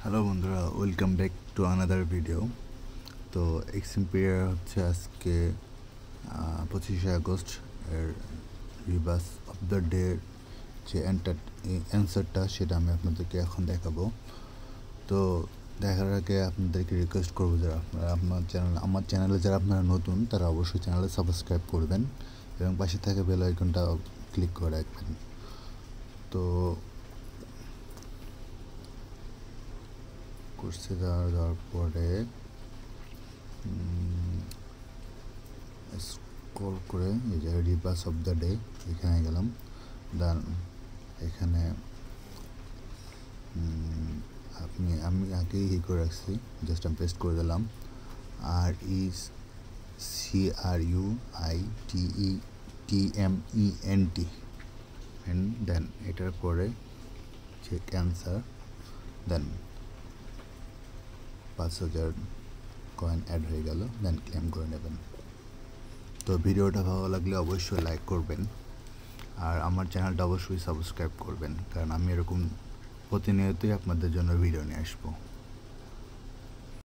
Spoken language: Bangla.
হ্যালো বন্ধুরা, welcome back to another video. তো এক্সএমপিআর হচ্ছে আজকে 25শে আগস্ট এর রিবাস অফ দ্য ডে যে অ্যান্সারটা সেটা আমি আপনাদেরকে এখন দেখাবো। তো দেখার আগে আপনাদেরকে রিকোয়েস্ট করবো যারা আপনারা আমার চ্যানেলে যারা আপনারা নতুন তারা অবশ্যই চ্যানেলে সাবস্ক্রাইব করবেন এবং পাশে থাকা বেল আইকনটা ক্লিক করে রাখবেন। তো কোর্সে যাওয়ার পরে স্ক্রল করে এই যে রিবাস অফ দ্য ডে এখানে গেলাম। দেন এখানে আমি আগেই করে রাখছি, জাস্ট আমি পেস্ট করে দিলাম RECRUITEMENT অ্যান্ড দেন এটার পরে যে ক্যান্সার, দেন 5000 কয়েন অ্যাড হয়ে গেল, দেন ক্লেম করে নেবেন। তো ভিডিওটা ভালো লাগলে অবশ্যই লাইক করবেন আর আমার চ্যানেলটা অবশ্যই সাবস্ক্রাইব করবেন, কারণ আমি এরকম প্রতিনিয়তই আপনাদের জন্য ভিডিও নিয়ে আসবো।